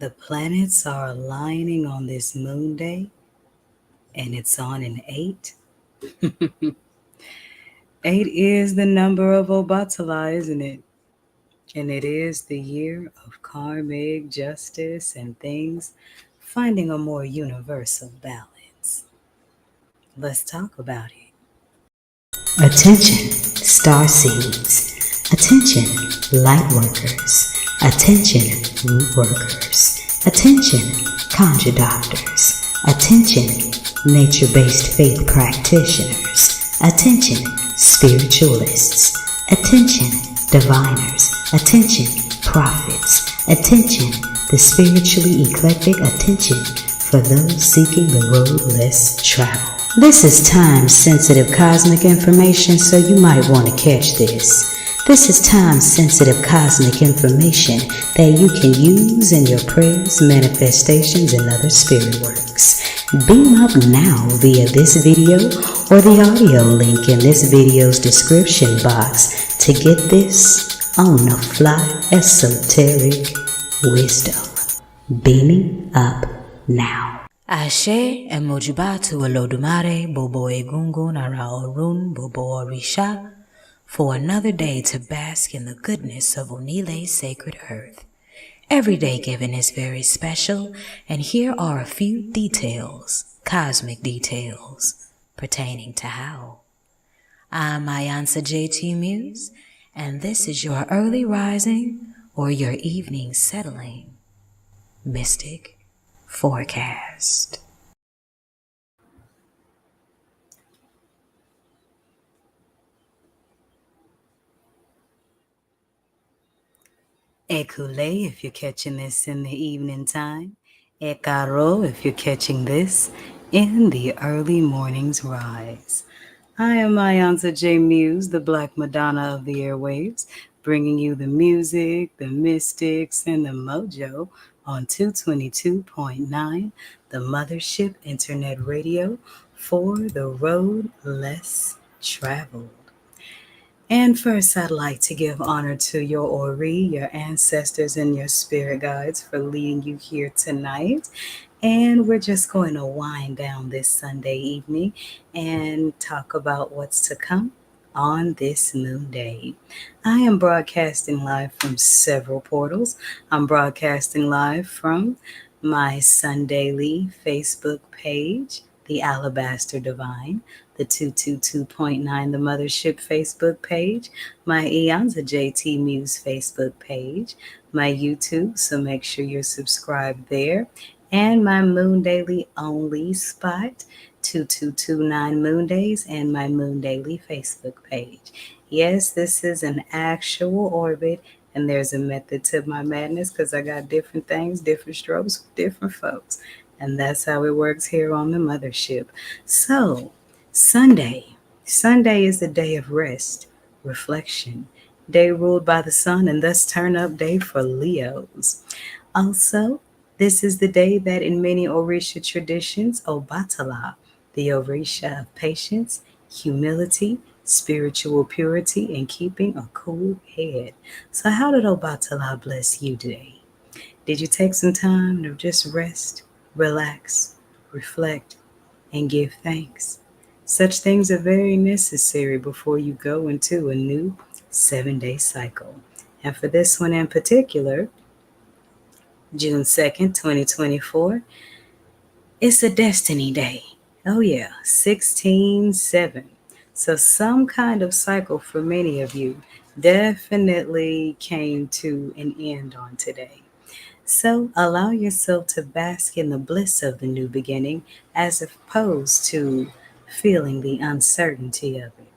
The planets are aligning on this moon day, and it's on an 8. 8 is the number of Obatala, isn't it? And it is the year of karmic justice and things finding a more universal balance. Let's talk about it. Attention, star seeds. Attention, light workers. Attention, root workers. Attention, conjure doctors. Attention, nature-based faith practitioners. Attention, spiritualists. Attention, diviners. Attention, prophets. Attention, the spiritually eclectic. Attention for those seeking the road less traveled. This is time-sensitive cosmic information, so you might want to catch this. This is time-sensitive cosmic information that you can use in your prayers, manifestations, and other spirit works. Beam up now via this video or the audio link in this video's description box to get this on-the-fly esoteric wisdom. Beaming up now. Ashe emojibatu Olodumare Bobo Egungun Ara Orun Bobo Orisha for another day to bask in the goodness of Onile's sacred earth. Every day given is very special, and here are a few details, cosmic details, pertaining to how. I'm iiiYansaje Muse, and this is your early rising or your evening settling mystic forecast. Ekule if you're catching this in the evening time. Ekaro if you're catching this in the early morning's rise. I am iiiYansaje Muse, the Black Madonna of the airwaves, bringing you the music, the mystics, and the mojo on 222.9, the Mothership Internet Radio for the road less traveled. And first, I'd like to give honor to your Ori, your ancestors, and your spirit guides for leading you here tonight. And we're just going to wind down this Sunday evening and talk about what's to come on this moon day. I am broadcasting live from several portals. I'm broadcasting live from my Sundaily Facebook page, The Alabaster Divine, the 222.9 The Mothership Facebook page, my iiiYansaje Muse Facebook page, my YouTube, so make sure you're subscribed there, and my Moon Daily Only spot, 2229 Moon Days, and my Moon Daily Facebook page. Yes, this is an actual orbit, and there's a method to my madness because I got different things, different strokes, with different folks. And that's how it works here on the Mothership. So, Sunday is the day of rest, reflection, day ruled by the sun, and thus turn up day for Leos. Also, this is the day that in many Orisha traditions, Obatala, the Orisha of patience, humility, spiritual purity, and keeping a cool head. So how did Obatala bless you today? Did you take some time to just rest, relax, reflect, and give thanks? Such things are very necessary before you go into a new 7-day cycle. And for this one in particular, June 2nd, 2024, it's a destiny day. Oh yeah, 16/7. So some kind of cycle for many of you definitely came to an end on today. So allow yourself to bask in the bliss of the new beginning as opposed to feeling the uncertainty of it.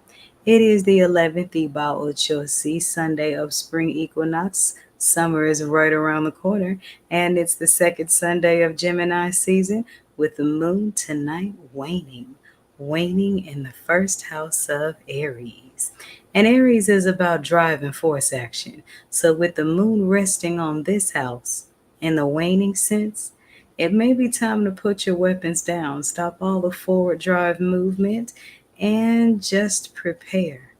It is the 11th Iba Oorun Sunday of spring equinox. Summer is right around the corner, and it's the second Sunday of Gemini season with the moon tonight waning in the first house of Aries. And Aries is about drive and force action. So with the moon resting on this house in the waning sense, it may be time to put your weapons down, stop all the forward drive movement, and just prepare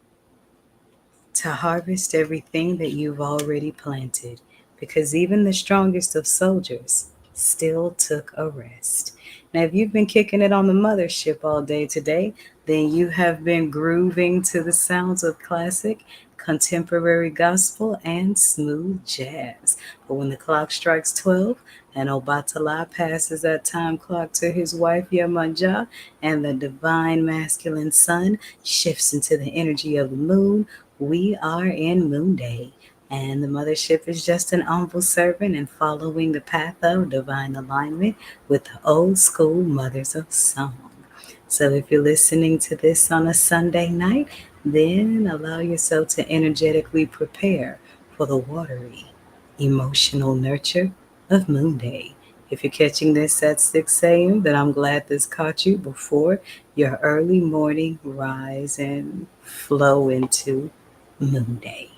to harvest everything that you've already planted. because even the strongest of soldiers still took a rest. Now, if you've been kicking it on the Mothership all day today, then you have been grooving to the sounds of classic, contemporary gospel, and smooth jazz. But when the clock strikes 12 and Obatala passes that time clock to his wife Yemoja, and the divine masculine sun shifts into the energy of the moon, we are in Moon Day. And the Mothership is just an humble servant and following the path of divine alignment with the old school mothers of song. So if you're listening to this on a Sunday night, then allow yourself to energetically prepare for the watery, emotional nurture of Moon Day. If you're catching this at 6 a.m., then I'm glad this caught you before your early morning rise and flow into Moon Day.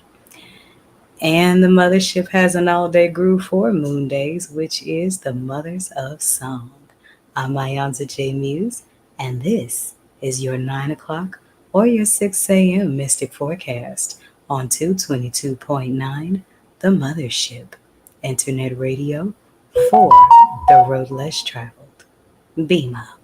And the Mothership has an all-day groove for Moon Days, which is the Mothers of Song. I'm iiiYansaje Muse, and this is your 9 o'clock or your 6 a.m. Mystic Forecast on 222.9 The Mothership, Internet Radio for the road less traveled. Beam up.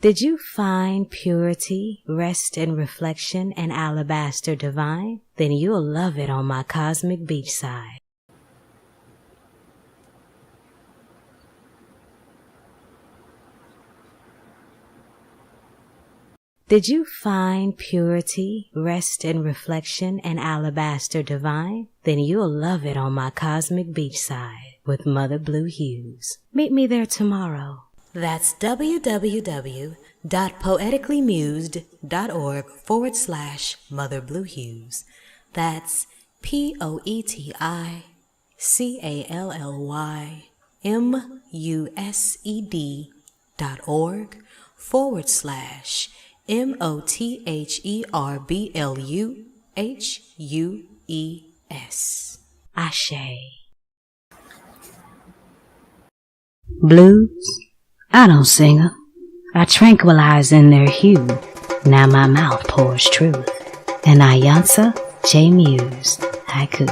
Did you find purity, rest and reflection, and alabaster divine? Then you'll love it on my cosmic beachside. Did you find purity, rest and reflection, and alabaster divine? Then you'll love it on my cosmic beachside with Mother Blue Hues. Meet me there tomorrow. That's www.poeticallymused.org/Mother Blue Hues. That's POETICALLYMUSED.org/MOTHERBLUEHUES. Ashe. Blues? I don't sing 'em. I tranquilize in their hue. Now my mouth pours truth. And iiiYansa, J Muse, haiku.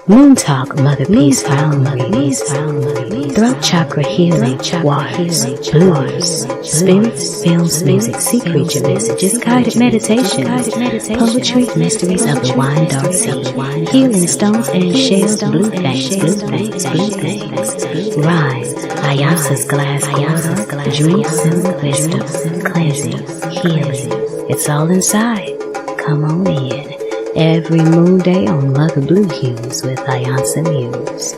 Moon Talk, Motherpeace, Throat Chakra Healing, Waters, Blues, Spirits, Films, Music, Sea Creature Messages, Guided Meditations, Poetry, Mysteries of the Wine Dark Sea, Healing Stones and Shells, Blue Things, Rhyme, iiiYansa's glass water, Dreams and Wisdom, Cleansing, Healing, it's all inside, come on in. Every moon day on Mother Blue Hues with iiiYansa Muse.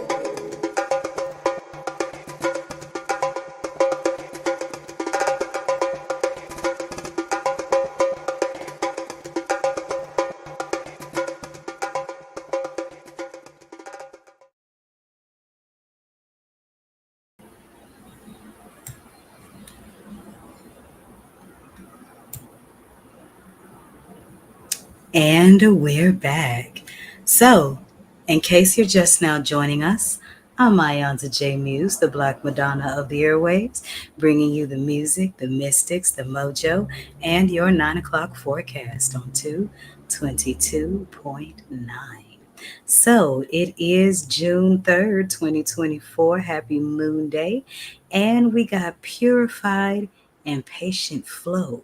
And we're back. So, in case you're just now joining us, I'm iiiYansaje Muse, the Black Madonna of the airwaves, bringing you the music, the mystics, the mojo, and your 9 o'clock forecast on 222.9. So, it is June 3rd, 2024. Happy Moon Day. And we got Purified and Patient Flow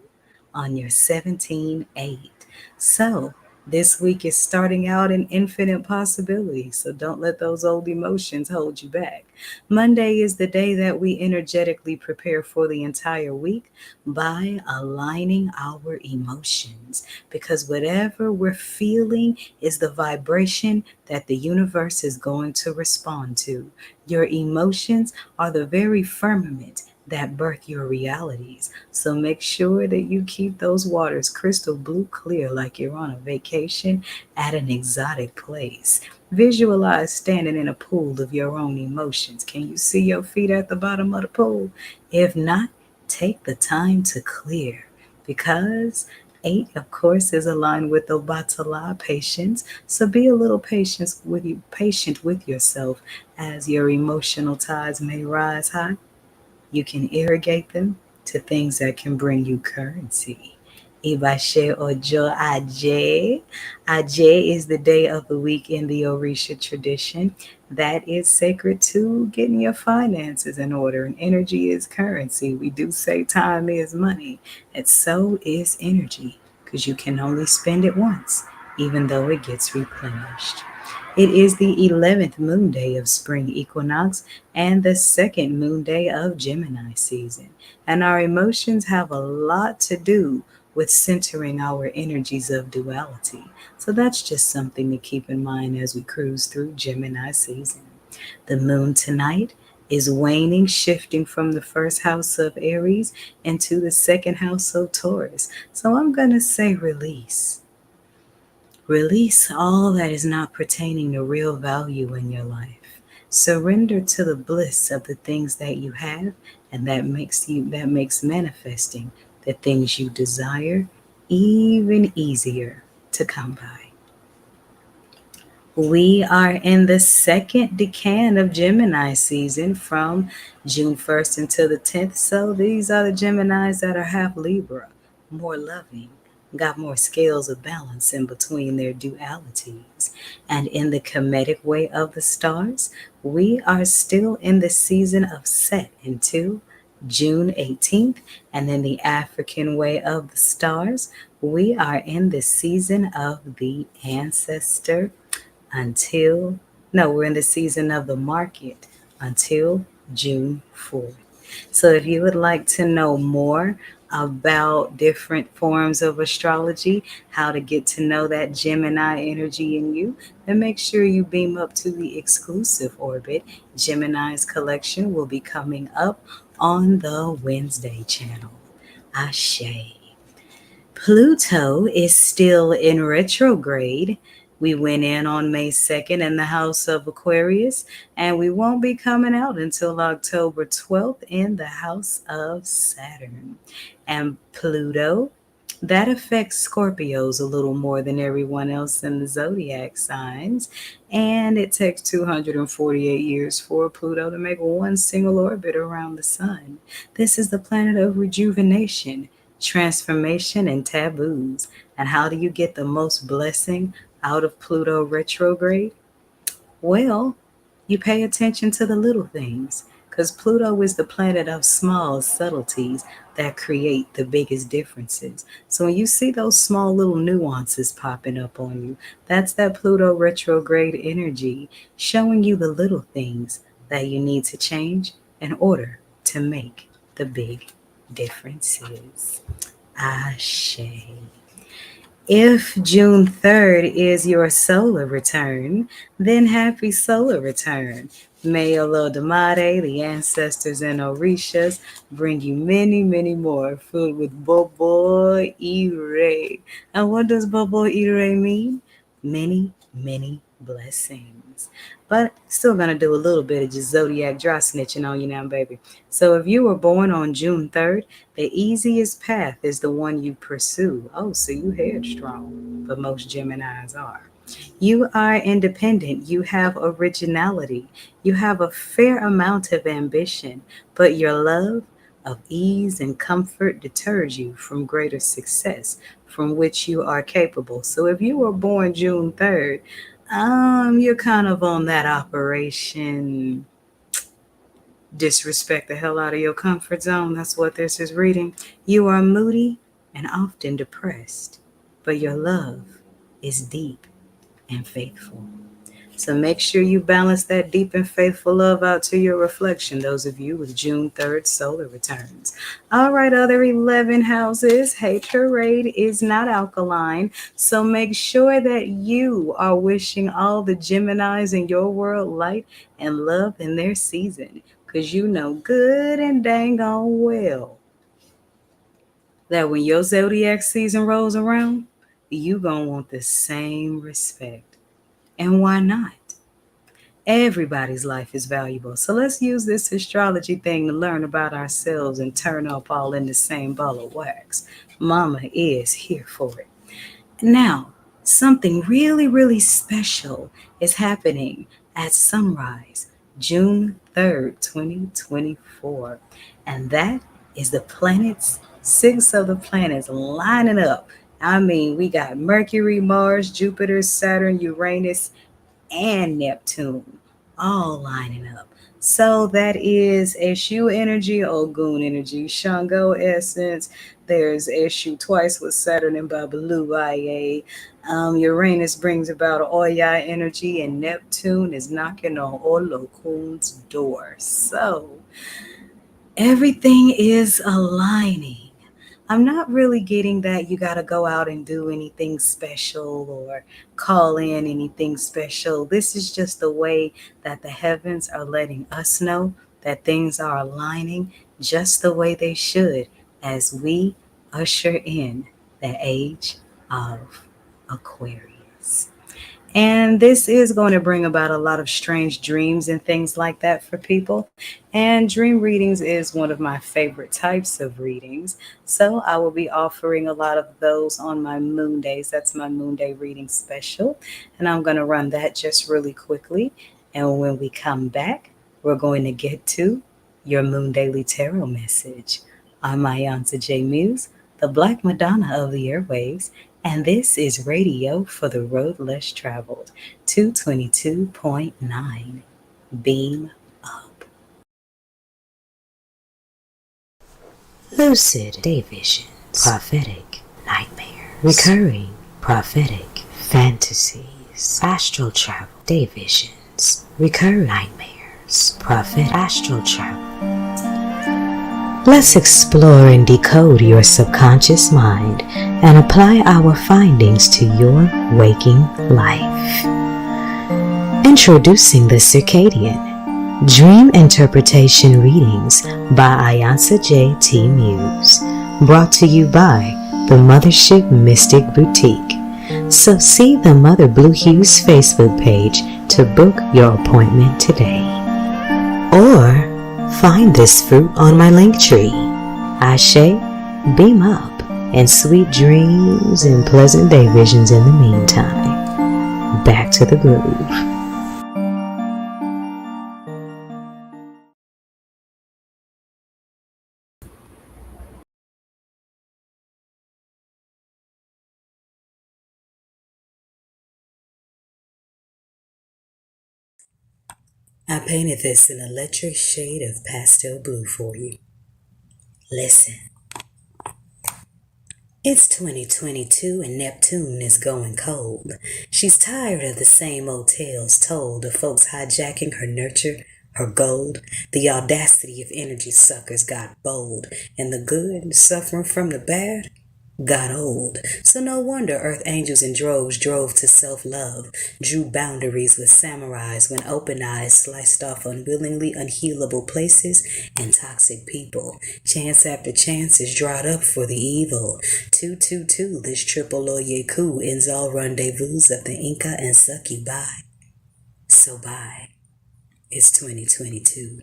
on your 17/8. So, this week is starting out in infinite possibility, so don't let those old emotions hold you back. Monday is the day that we energetically prepare for the entire week by aligning our emotions, because whatever we're feeling is the vibration that the universe is going to respond to. Your emotions are the very firmament that birth your realities. So make sure that you keep those waters crystal blue clear, like you're on a vacation at an exotic place. Visualize standing in a pool of your own emotions. Can you see your feet at the bottom of the pool? If not, take the time to clear, because 8, of course, is aligned with the Obatala, patience. So be a little patient with yourself as your emotional tides may rise high. You can irrigate them to things that can bring you currency. Iba Yemoja Aje. Aje is the day of the week in the Orisha tradition. That is sacred to getting your finances in order. And energy is currency. We do say time is money, and so is energy, because you can only spend it once, even though it gets replenished. It is the 11th moon day of spring equinox and the second moon day of Gemini season. And our emotions have a lot to do with centering our energies of duality. So that's just something to keep in mind as we cruise through Gemini season. The moon tonight is waning, shifting from the first house of Aries into the second house of Taurus. So I'm going to say release. Release all that is not pertaining to real value in your life. Surrender to the bliss of the things that you have, and that makes manifesting the things you desire even easier to come by. We are in the second decan of Gemini season from June 1st until the 10th. So these are the Geminis that are half Libra, more loving, got more scales of balance in between their dualities. And in the Kemetic way of the stars, we are still in the season of Set until June 18th. And in the African way of the stars, we are in the season of the ancestor until, no, we're in the season of the market until June 4th. So if you would like to know more about different forms of astrology, how to get to know that Gemini energy in you, then make sure you beam up to the exclusive orbit. Gemini's collection will be coming up on the Wednesday channel. Ashe. Pluto is still in retrograde. We went in on May 2nd in the house of Aquarius, and we won't be coming out until October 12th in the house of Saturn. And Pluto, that affects Scorpios a little more than everyone else in the zodiac signs. And it takes 248 years for Pluto to make one single orbit around the sun. This is the planet of rejuvenation, transformation, and taboos. And how do you get the most blessing out of Pluto retrograde? Well, you pay attention to the little things, because Pluto is the planet of small subtleties that create the biggest differences. So when you see those small little nuances popping up on you, that's that Pluto retrograde energy showing you the little things that you need to change in order to make the big differences. Ashe. If June 3rd is your solar return, then happy solar return. May Olodumare, the ancestors and Orishas, bring you many, many more filled with Bobo Ire. And what does Bobo Ire mean? Many, many blessings. But still gonna do a little bit of just zodiac dry snitching on you now, baby. So if you were born on June 3rd, the easiest path is the one you pursue. Oh, so you headstrong, but most Geminis are. You are independent. You have originality. You have a fair amount of ambition, but your love of ease and comfort deters you from greater success from which you are capable. So if you were born June 3rd, you're kind of on that operation disrespect the hell out of your comfort zone. That's what this is reading. You are moody and often depressed, but your love is deep and faithful. So make sure you balance that deep and faithful love out to your reflection, those of you with June 3rd solar returns. All right, other 11 houses, haterade is not alkaline. So make sure that you are wishing all the Geminis in your world light and love in their season, because you know good and dang on well that when your zodiac season rolls around, you gonna want the same respect. And why not? Everybody's life is valuable. So let's use this astrology thing to learn about ourselves and turn up all in the same ball of wax. Mama is here for it. Now, something really, really special is happening at sunrise, June 3rd, 2024. And that is the planets, six of the planets lining up. I mean, we got Mercury, Mars, Jupiter, Saturn, Uranus, and Neptune all lining up. So that is Eshu energy, Ogun energy, Shango essence. There's Eshu twice with Saturn and Babalu IA. Uranus brings about Oya energy, and Neptune is knocking on Olokun's door. So everything is aligning. I'm not really getting that you got to go out and do anything special or call in anything special. This is just the way that the heavens are letting us know that things are aligning just the way they should as we usher in the age of Aquarius. And this is going to bring about a lot of strange dreams and things like that for people. And dream readings is one of my favorite types of readings. So I will be offering a lot of those on my moon days. That's my moon day reading special. And I'm going to run that just really quickly. And when we come back, we're going to get to your moon daily tarot message. I'm iiiYansaje Muse, the Black Madonna of the airwaves, and this is radio for the road less traveled, 222.9. Beam up. Lucid day visions, prophetic nightmare, recurring prophetic fantasies, astral travel day visions, recurring nightmares, prophetic astral travel. Let's explore and decode your subconscious mind and apply our findings to your waking life. Introducing the Circadian Dream Interpretation Readings by iiiYansaje T. Muse, brought to you by the Mothership Mystic Boutiq. So see the Mother Blue Hues Facebook page to book your appointment today. Or find this fruit on my link tree. Ashe, beam up, and sweet dreams and pleasant day visions in the meantime. Back to the groove. I painted this an electric shade of pastel blue for you. Listen. It's 2022 and Neptune is going cold. She's tired of the same old tales told of folks hijacking her nurture, her gold. The audacity of energy suckers got bold, and the good, suffering from the bad, got old. So no wonder earth angels in droves drove to self-love, drew boundaries with samurais when open eyes sliced off unwillingly unhealable places and toxic people. Chance after chance is dried up for the evil. 222, this triple oye coup ends all rendezvous of the Inca and succubi. So bye. It's 2022.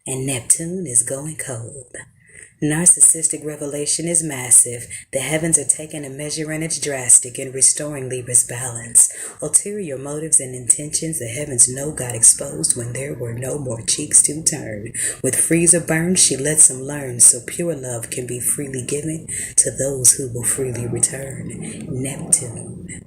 And Neptune is going cold. Narcissistic revelation is massive. The heavens are taking a measure and it's drastic in restoring Libra's balance. Ulterior motives and intentions the heavens know got exposed when there were no more cheeks to turn. With freezer burns, she lets them learn so pure love can be freely given to those who will freely return. Neptune.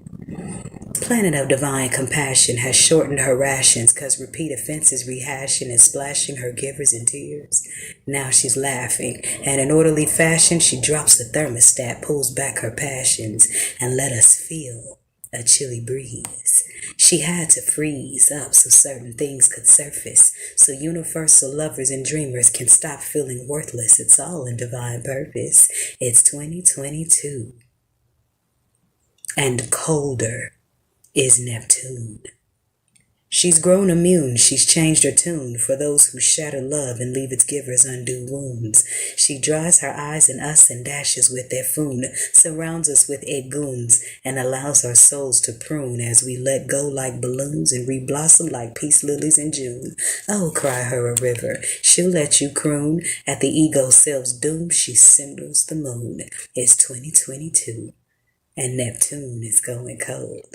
Planet of divine compassion has shortened her rations cause repeat offenses rehashing and splashing her givers in tears. Now she's laughing, and in orderly fashion she drops the thermostat, pulls back her passions, and let us feel a chilly breeze. She had to freeze up so certain things could surface, so universal lovers and dreamers can stop feeling worthless. It's all in divine purpose. It's 2022. And colder is Neptune. She's grown immune, she's changed her tune for those who shatter love and leave its givers undue wounds. She dries her eyes in us and dashes with their foon, surrounds us with eguns, and allows our souls to prune as we let go like balloons and reblossom like peace lilies in June. Oh, cry her a river, she'll let you croon. At the ego self's doom, she symbols the moon. It's 2022, and Neptune is going cold.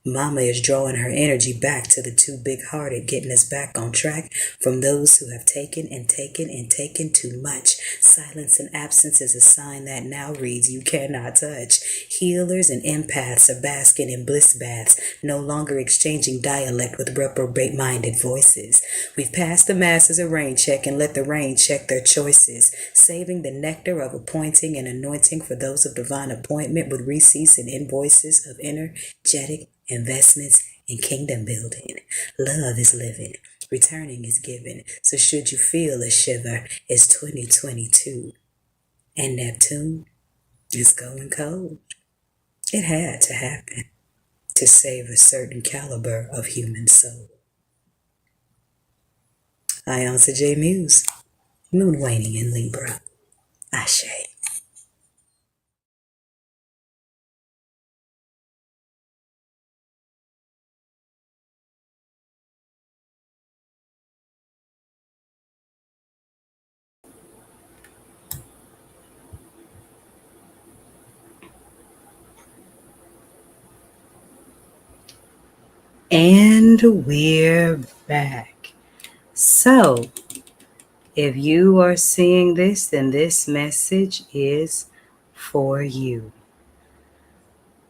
Mama is drawing her energy back to the two big-hearted, getting us back on track from those who have taken and taken and taken too much. Silence and absence is a sign that now reads you cannot touch. Healers and empaths are basking in bliss baths, no longer exchanging dialect with reprobate-minded voices. We've passed the masses a rain check and let the rain check their choices, saving the nectar of appointing and anointing for those of divine appointment with receipts and invoices of energetic investments in kingdom building. Love is living. Returning is given. So should you feel a shiver, it's 2022. And Neptune is going cold. It had to happen to save a certain caliber of human soul. iiiYansaje Muse, moon waning in Libra. Ashe. And we're back. So, if you are seeing this, then this message is for you.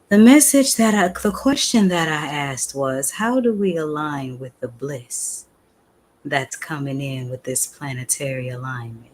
The question that I asked was, how do we align with the bliss that's coming in with this planetary alignment?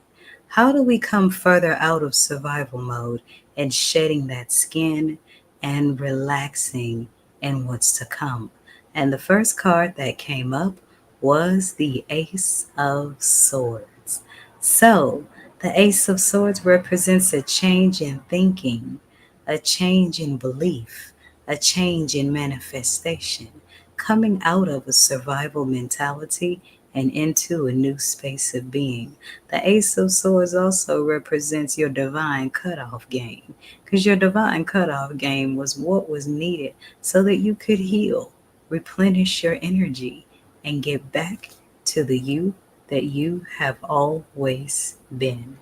How do we come further out of survival mode and shedding that skin and relaxing in what's to come? And the first card that came up was the Ace of Swords. So, the Ace of Swords represents a change in thinking, a change in belief, a change in manifestation, coming out of a survival mentality and into a new space of being. The Ace of Swords also represents your divine cutoff game, because your divine cutoff game was what was needed so that you could heal, replenish your energy, and get back to the you that you have always been.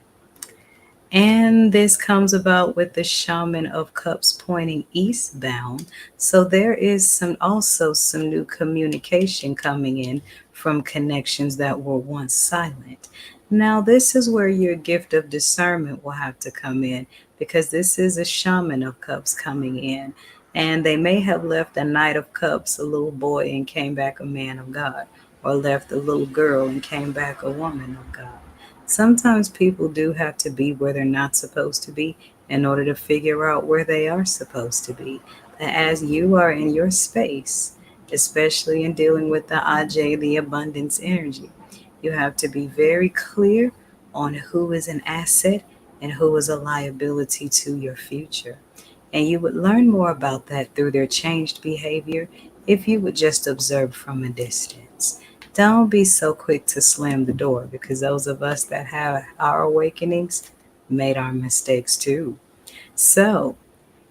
And this comes about with the Shaman of Cups pointing eastbound. So there is some new communication coming in from connections that were once silent. Now, this is where your gift of discernment will have to come in, because this is a Shaman of Cups coming in. And they may have left a Knight of Cups, a little boy, and came back a man of God, or left a little girl and came back a woman of God. Sometimes people do have to be where they're not supposed to be in order to figure out where they are supposed to be. But as you are in your space, especially in dealing with the Aj, the abundance energy, you have to be very clear on who is an asset and who is a liability to your future. And you would learn more about that through their changed behavior if you would just observe from a distance. Don't be so quick to slam the door, because those of us that have our awakenings made our mistakes too. So,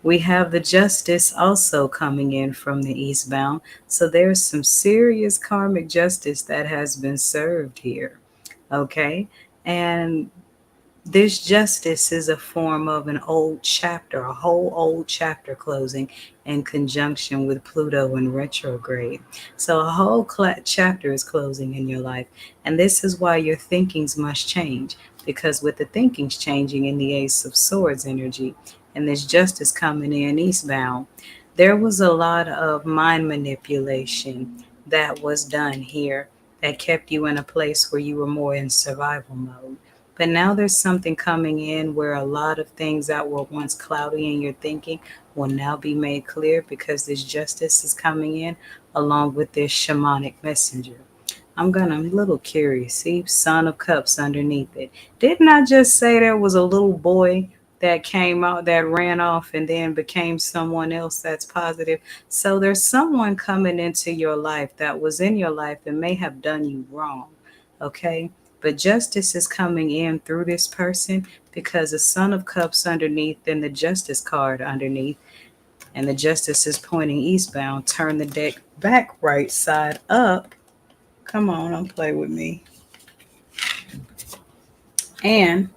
we have the justice also coming in from the eastbound. So, there's some serious karmic justice that has been served here. Okay? And this justice is a form of an old chapter, a whole old chapter closing in conjunction with Pluto in retrograde. So a whole chapter is closing in your life. And this is why your thinkings must change, because with the thinkings changing in the Ace of Swords energy and this justice coming in eastbound, there was a lot of mind manipulation that was done here that kept you in a place where you were more in survival mode. But now there's something coming in where a lot of things that were once cloudy in your thinking will now be made clear, because this justice is coming in along with this shamanic messenger. I'm a little curious. See, Son of Cups underneath it. Didn't I just say there was a little boy that came out, that ran off and then became someone else that's positive? So there's someone coming into your life that was in your life and may have done you wrong. Okay? But justice is coming in through this person, because the Son of Cups underneath and the Justice card underneath, and the Justice is pointing eastbound. Turn the deck back right side up. Come on, don't play with me. And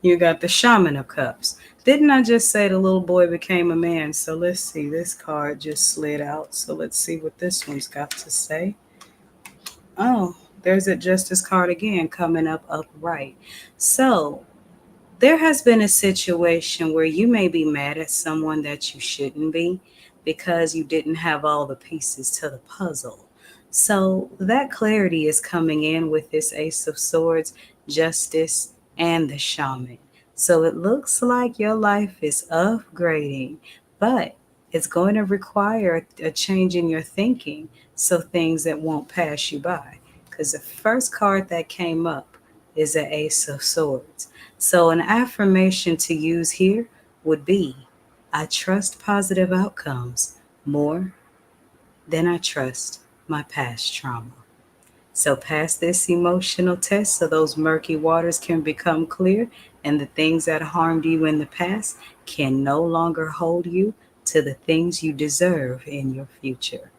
you got the Shaman of Cups. Didn't I just say the little boy became a man? So let's see. This card just slid out. So let's see what this one's got to say. Oh, there's a justice card again coming up upright. So there has been a situation where you may be mad at someone that you shouldn't be because you didn't have all the pieces to the puzzle. So that clarity is coming in with this Ace of Swords, Justice, and the Shaman. So it looks like your life is upgrading, but it's going to require a change in your thinking so things that won't pass you by. Because the first card that came up is the Ace of Swords. So, an affirmation to use here would be I trust positive outcomes more than I trust my past trauma. So, pass this emotional test so those murky waters can become clear and the things that harmed you in the past can no longer hold you to the things you deserve in your future.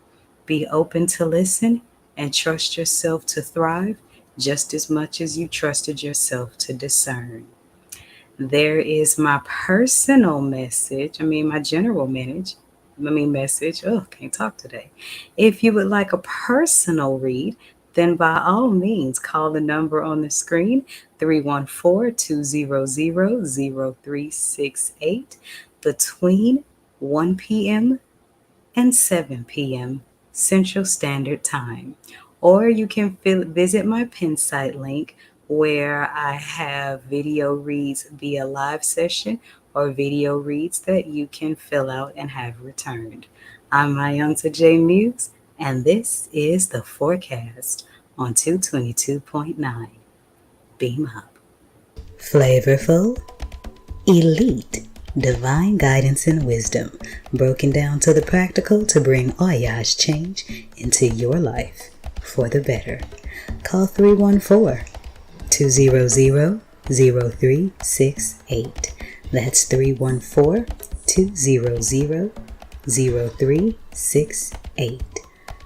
Be open to listen and trust yourself to thrive just as much as you trusted yourself to discern. There is my personal message. My general message. Message. Oh, can't talk today. If you would like a personal read, then by all means call the number on the screen 314-200-0368 between 1 p.m. and 7 p.m. Central Standard Time. Or you can visit my pin site link where I have video reads via live session or video reads that you can fill out and have returned. I'm iiiYansaje Muse, and this is the forecast on 222.9. Beam up. Flavorful, elite, divine guidance and wisdom, broken down to the practical to bring voyage change into your life for the better. Call 314-200-0368. That's 314-200-0368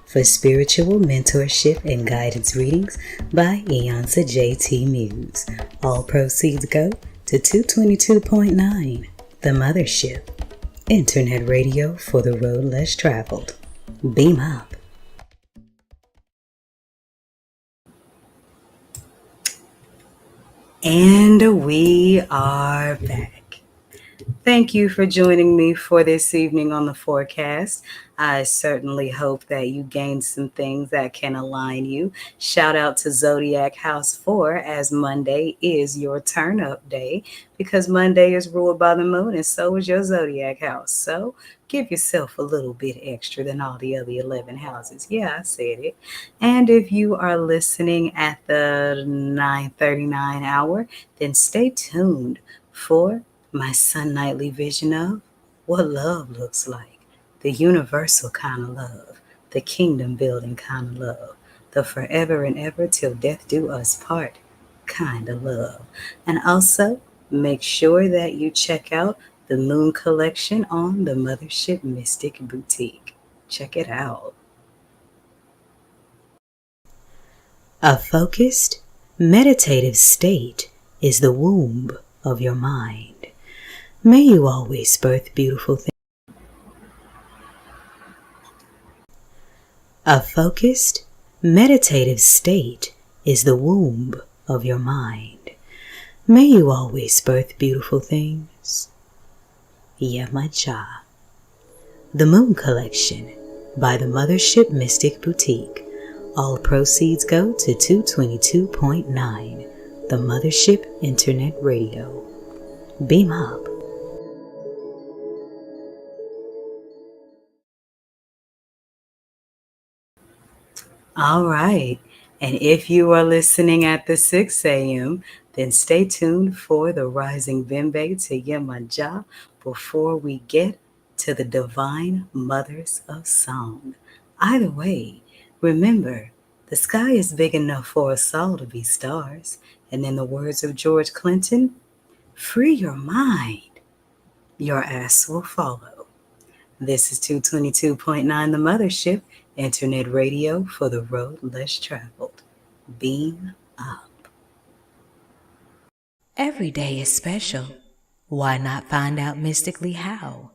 for spiritual mentorship and guidance readings by iiiYansaje Muse. All proceeds go to 222.9, the Mothership, internet radio for the road less traveled. Beam up. And we are back. Thank you for joining me for this evening on the forecast. I certainly hope that you gained some things that can align you. Shout out to Zodiac House 4, as Monday is your turn up day, because Monday is ruled by the moon and so is your Zodiac house. So give yourself a little bit extra than all the other 11 houses. Yeah, I said it. And if you are listening at the 9:39 hour, then stay tuned for my sun nightly vision of what love looks like, the universal kind of love, the kingdom building kind of love, the forever and ever till death do us part kind of love. And also make sure that you check out the moon collection on the Mothership Mystic Boutiq. Check it out. A focused, meditative state is the womb of your mind. May you always birth beautiful things. A focused, meditative state is the womb of your mind. May you always birth beautiful things. Yemoja. The Moon Collection by the Mothership Mystic Boutiq. All proceeds go to 222.9, the Mothership Internet Radio. Beam up. All right. And if you are listening at the 6 a.m., then stay tuned for the Rising Bimbe to Yemoja before we get to the Divine Mothers of Song. Either way, remember, the sky is big enough for us all to be stars. And in the words of George Clinton, free your mind. Your ass will follow. This is 222.9 The Mothership, internet radio for the road less traveled. Beam up. Every day is special. Why not find out mystically how?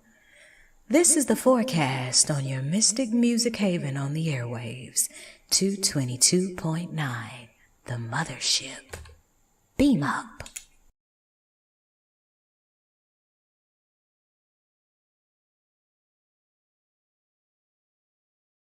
This is the forecast on your Mystic Music Haven on the airwaves, 222.9, the Mothership. Beam up.